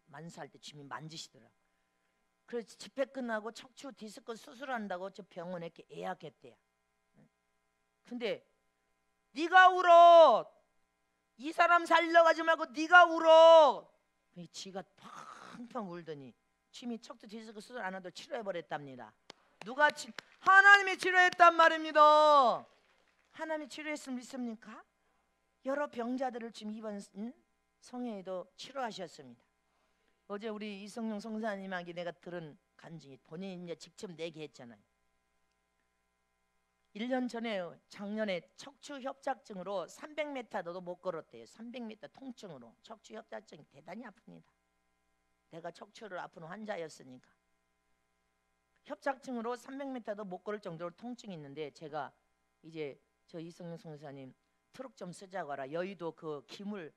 만수할 때 주님이 만지시더라고. 그래서 집회 끝나고 척추 디스크 수술한다고 저 병원에 이렇게 예약했대요. 근데 네가 울어. 이 사람 살려가지 말고 네가 울어. 지가 팡팡 울더니 주님이 척추 디스크 수술 안 하도 치료해버렸답니다. 하나님이 치료했단 말입니다. 하나님이 치료했으면 믿습니까? 여러 병자들을 지금 이번 성회에도 치료하셨습니다. 어제 우리 이성용 성사님에게 내가 들은 간증이 본인이 이제 직접 내게 했잖아요. 1년 전에 작년에 척추 협착증으로 300m도 못 걸었대요. 300m 통증으로. 척추 협착증이 대단히 아픕니다. 내가 척추를 아픈 환자였으니까. 협착증으로 300m도 못 걸을 정도로 통증이 있는데 제가 이제 저 이성용 성사님 트럭 좀 쓰자고 하라. 여의도 그 기물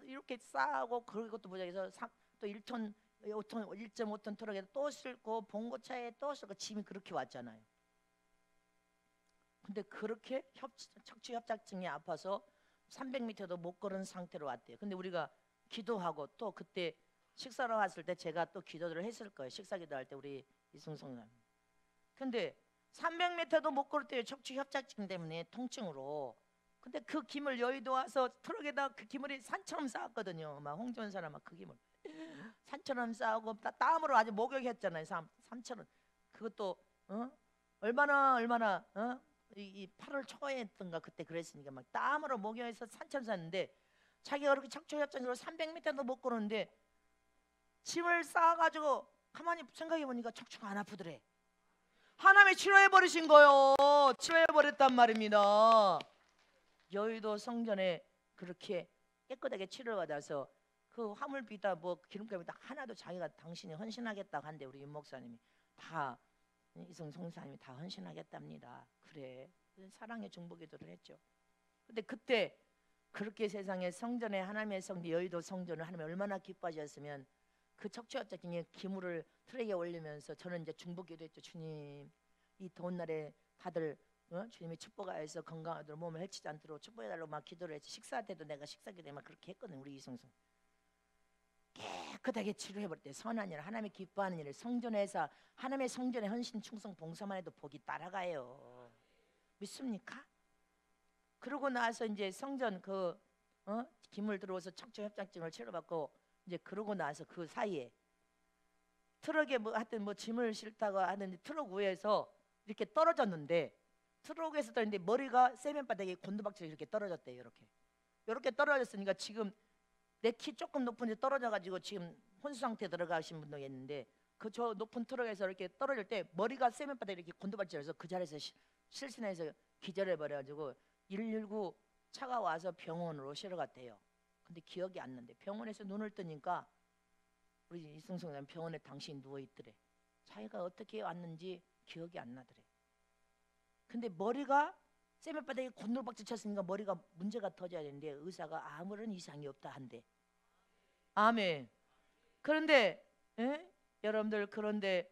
이렇게 싸고 그것도 보자해서 또 1.5톤 트럭에 또 싣고 봉고차에 또 싣고 짐이 그렇게 왔잖아요. 근데 그렇게 척추 협착증이 아파서 300m도 못 걸은 상태로 왔대요. 근데 우리가 기도하고 또 그때 식사로 왔을 때 제가 또 기도를 했을 거예요. 식사 기도할 때 우리 이승성님. 근데 300m도 못 걸을 때요. 척추 협착증 때문에 통증으로. 근데 그 기물 여의도 와서 트럭에다 그 기물이 산처럼 쌓았거든요. 막 홍지원사람 막 그 기물 산처럼 쌓고 땀으로 아주 목욕했잖아요. 산처럼. 그것도 얼마나 이 8월 초에 했던가 그때 그랬으니까 막 땀으로 목욕해서 산처럼 쌓는데 자기가 그렇게 척추 협착증으로 300m도 못 걸었는데 짐을 쌓아가지고 가만히 생각해 보니까 척추가 안 아프더래. 하나님이 치료해버리신 거요. 치료해버렸단 말입니다. 여의도 성전에 그렇게 깨끗하게 치료받아서 그 화물비다 뭐 기름값이다 하나도 자기가 당신이 헌신하겠다고 한데 우리 윤 목사님이 다 이성 성사님이 다 헌신하겠답니다. 그래 사랑의 중보기도를 했죠. 근데 그때 그렇게 세상에 성전에 하나님의 성전 여의도 성전을 하나님 얼마나 기뻐하셨으면 그 척추합작증의 기물을 트레이에 올리면서 저는 이제 중보기도 했죠. 주님 이 더운 날에 다들 주님이 축복하여서 건강하도록 몸을 해치지 않도록 축복해달라고 막 기도를 했지. 식사 때도 내가 식사기도에 막 그렇게 했거든. 우리 이성성 깨끗하게 치료해버릴 때 선한 일 하나님이 기뻐하는 일을 성전에서 하나님의 성전에 헌신 충성 봉사만 해도 복이 따라가요. 믿습니까? 그러고 나서 이제 성전 그 기물 들어와서 척추협착증을 치료받고 이제 그러고 나서 그 사이에 트럭에 뭐 하여튼 뭐 짐을 싣다가 하는데 트럭 위에서 이렇게 떨어졌는데 트럭에서 떨어졌는데 머리가 세면바닥에 곤두박질 이렇게 떨어졌대요. 이렇게 떨어졌으니까 지금 내 키 조금 높은 데 떨어져가지고 지금 혼수 상태에 들어가신 분도 있는데 그 저 높은 트럭에서 이렇게 떨어질 때 머리가 세면바닥에 이렇게 곤두박질해서 그 자리에서 실신해서 기절해버려가지고 119 차가 와서 병원으로 실어갔대요. 근데 기억이 안 난대. 병원에서 눈을 뜨니까 우리 이승성님 병원에 당신이 누워있더래. 자기가 어떻게 왔는지 기억이 안 나더래. 근데 머리가 세면바닥에 곤돌박질 쳤으니까 머리가 문제가 터져야 되는데 의사가 아무런 이상이 없다 한대. 아멘. 그런데 여러분들 그런데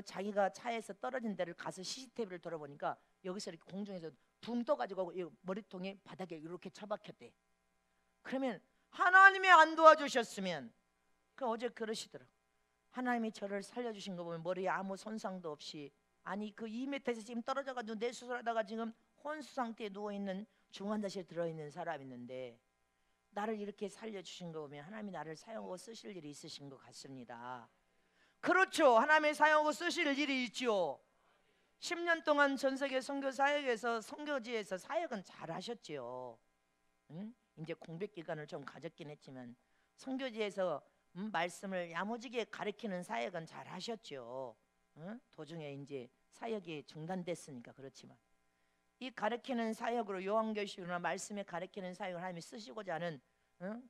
자기가 차에서 떨어진 데를 가서 CCTV를 돌아보니까 여기서 이렇게 공중에서 붕 떠가지고 머리통이 바닥에 이렇게 처박혔대. 그러면 하나님이 안 도와주셨으면 그 어제 그러시더라. 하나님이 저를 살려주신 거 보면 머리에 아무 손상도 없이 아니 그 2m에서 지금 떨어져가지고 뇌수술하다가 지금 혼수 상태에 누워있는 중환자실에 들어있는 사람이 있는데 나를 이렇게 살려주신 거 보면 하나님이 나를 사용하고 쓰실 일이 있으신 것 같습니다. 그렇죠. 하나님이 사용하고 쓰실 일이 있죠. 10년 동안 전 세계 선교 사역에서 선교지에서 사역은 잘 하셨지요. 이제 공백 기간을 좀 가졌긴 했지만 선교지에서 말씀을 야무지게 가르치는 사역은 잘 하셨죠. 도중에 이제 사역이 중단됐으니까 그렇지만 이 가르치는 사역으로 요한계시록이나 말씀에 가르치는 사역을 하나님이 쓰시고자 하는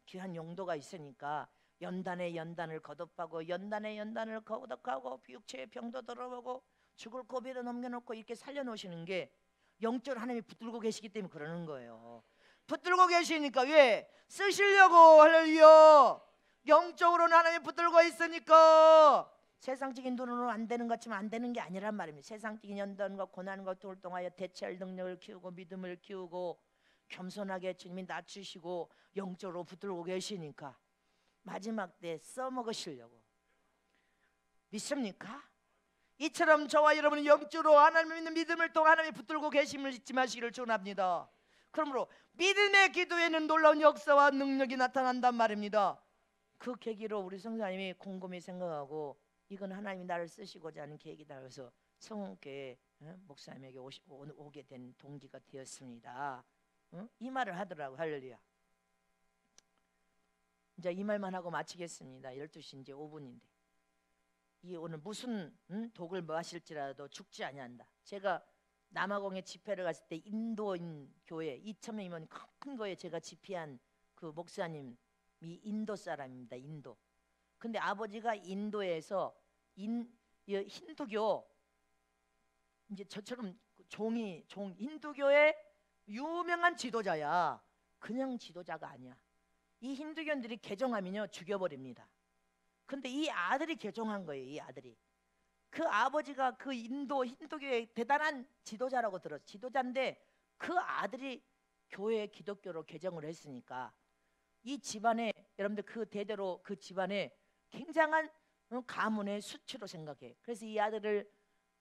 귀한 용도가 있으니까 연단에 연단을 거듭하고 연단에 연단을 거듭하고 육체의 병도 들어보고 죽을 고비를 넘겨놓고 이렇게 살려놓으시는 게 영적으로 하나님이 붙들고 계시기 때문에 그러는 거예요. 붙들고 계시니까 왜? 쓰시려고. 할렐루야. 영적으로는 하나님이 붙들고 있으니까 세상적인 돈으로는 안 되는 것 같지만 안 되는 게 아니란 말입니다. 세상적인 연단과 고난과 돌동하여 대체할 능력을 키우고 믿음을 키우고 겸손하게 주님이 낮추시고 영적으로 붙들고 계시니까 마지막 때 써먹으시려고. 믿습니까? 이처럼 저와 여러분은 영적으로 하나님 믿는 믿음을 통해 하나님이 붙들고 계심을 잊지 마시기를 축원합니다. 그러므로 믿음의 기도에는 놀라운 역사와 능력이 나타난단 말입니다. 그 계기로 우리 성사님이 곰곰이 생각하고 이건 하나님이 나를 쓰시고자 하는 계획이다 해서 성원교회 목사님에게 오게 된 동기가 되었습니다. 이 말을 하더라고. 할렐루야. 이제 이 말만 하고 마치겠습니다. 12시 이제 5분인데 이 오늘 무슨 독을 마실지라도 죽지 아니한다. 제가 남아공에 집회를 갔을 때 인도인 교회 2,000명이면 큰 거에 제가 집회한 그 목사님이 인도 사람입니다. 인도. 근데 아버지가 인도에서 힌두교 이제 저처럼 힌두교의 유명한 지도자야. 그냥 지도자가 아니야. 이 힌두교인들이 개종하면요 죽여버립니다. 근데 이 아들이 개종한 거예요. 이 아들이. 그 아버지가 그 힌두교의 대단한 지도자라고 들었어. 지도자인데 그 아들이 교회 기독교로 개종을 했으니까 이 집안에 여러분들 그 대대로 그 집안에 굉장한 가문의 수치로 생각해. 그래서 이 아들을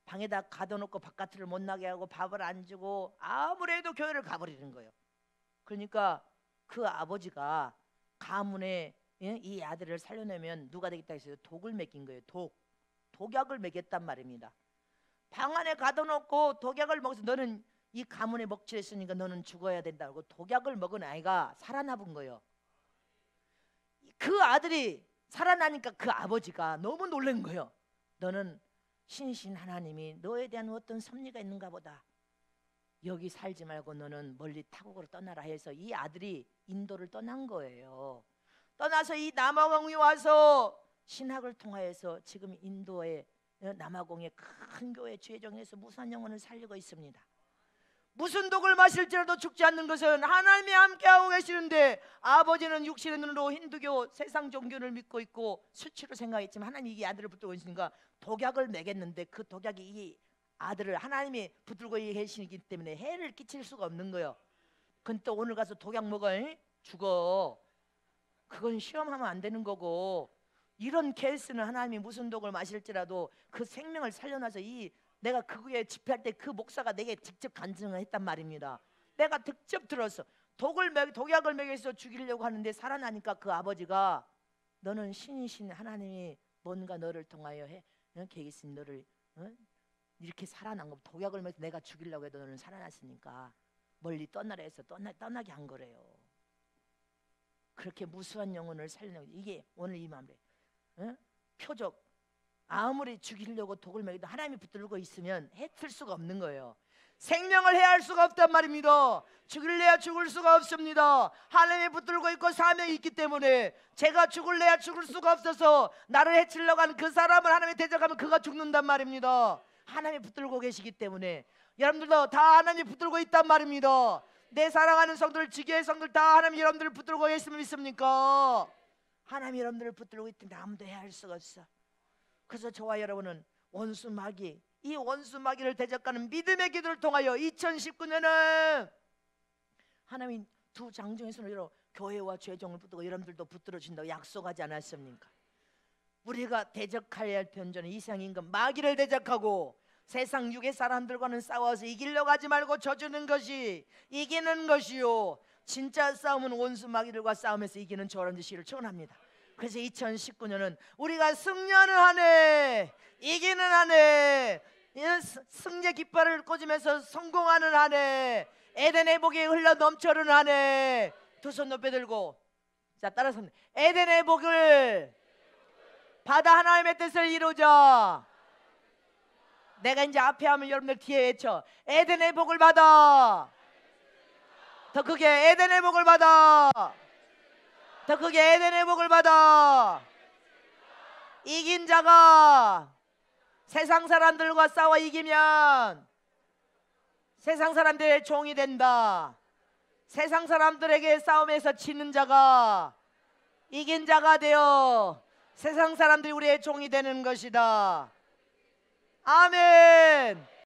방에다 가둬놓고 바깥을 못 나게 하고 밥을 안 주고 아무래도 교회를 가버리는 거예요. 그러니까 그 아버지가 가문에 이 아들을 살려내면 누가 되겠다 해서 독을 먹인 거예요. 독약을 먹였단 말입니다. 방 안에 가둬놓고 독약을 먹어서 너는 이 가문에 먹칠했으니까 너는 죽어야 된다고 독약을 먹은 아이가 살아남은 거예요. 그 아들이 살아나니까 그 아버지가 너무 놀란 거예요. 너는 신신 하나님이 너에 대한 어떤 섭리가 있는가 보다. 여기 살지 말고 너는 멀리 타국으로 떠나라 해서 이 아들이 인도를 떠난 거예요. 떠나서 이 남아공에 와서 신학을 통하여서 지금 인도의 남아공의 큰 교회 주회종에서 무수한 영혼을 살리고 있습니다. 무슨 독을 마실지라도 죽지 않는 것은 하나님이 함께하고 계시는데, 아버지는 육신의 눈으로 힌두교 세상 종교를 믿고 있고 수치로 생각했지만 하나님이 이 아들을 붙들고 계시니까 독약을 먹였는데, 그 독약이 이 아들을 하나님이 붙들고 계시기 때문에 해를 끼칠 수가 없는 거예요. 근데 또 오늘 가서 독약 먹어 죽어, 그건 시험하면 안 되는 거고, 이런 케이스는 하나님이 무슨 독을 마실지라도 그 생명을 살려놔서 내가 그 후에 집회할 때 그 목사가 내게 직접 간증을 했단 말입니다. 내가 직접 들었어. 독약을 먹여서 죽이려고 하는데 살아나니까 그 아버지가 너는 신이신 하나님이 뭔가 너를 통하여 계신 너를 이렇게 살아난 거, 독약을 먹여서 내가 죽이려고 해도 너는 살아났으니까 멀리 떠나라 해서 떠나게 한 거래요. 그렇게 무수한 영혼을 살려내고, 이게 오늘 이 마음에 표적, 아무리 죽이려고 독을 먹여도 하나님이 붙들고 있으면 해칠 수가 없는 거예요. 생명을 해할 수가 없단 말입니다. 죽일래야 죽을 수가 없습니다. 하나님이 붙들고 있고 사명이 있기 때문에, 제가 죽을래야 죽을 수가 없어서 나를 해치려고 하는 그 사람을 하나님이 대적하면 그가 죽는단 말입니다. 하나님이 붙들고 계시기 때문에 여러분들도 다 하나님이 붙들고 있단 말입니다. 내 사랑하는 성도들, 지교의 성도들 다 하나님 여러분들을 붙들고 계시면 믿습니까? 하나님 여러분들을 붙들고 있는데 아무도 해할 수가 없어. 그래서 저와 여러분은 원수 마귀, 이 원수 마귀를 대적하는 믿음의 기도를 통하여 2019년은 하나님 두 장중의 손으로 교회와 죄종을 붙들고 여러분들도 붙들어 준다고 약속하지 않았습니까? 우리가 대적해야 할 변조는 이상 임금 마귀를 대적하고 세상 육의 사람들과는 싸워서 이기려고 하지 말고 져주는 것이 이기는 것이요, 진짜 싸움은 원수 마귀들과 싸움에서 이기는 저런 뜻이를 축원합니다. 그래서 2019년은 우리가 승리하는 한 해, 이기는 한 해, 승리의 깃발을 꽂으면서 성공하는 한 해, 에덴의 복이 흘러 넘쳐르는 한 해. 두 손 높이 들고, 자 따라서, 에덴의 복을 받아 하나님의 뜻을 이루자. 내가 이제 앞에 하면 여러분들 뒤에 외쳐. 에덴의 복을 받아. 더 크게, 에덴의 복을 받아. 더 크게, 에덴의 복을 받아. 이긴 자가 세상 사람들과 싸워 이기면 세상 사람들의 종이 된다. 세상 사람들에게 싸움에서 지는 자가 이긴 자가 되어 세상 사람들이 우리의 종이 되는 것이다. 아멘.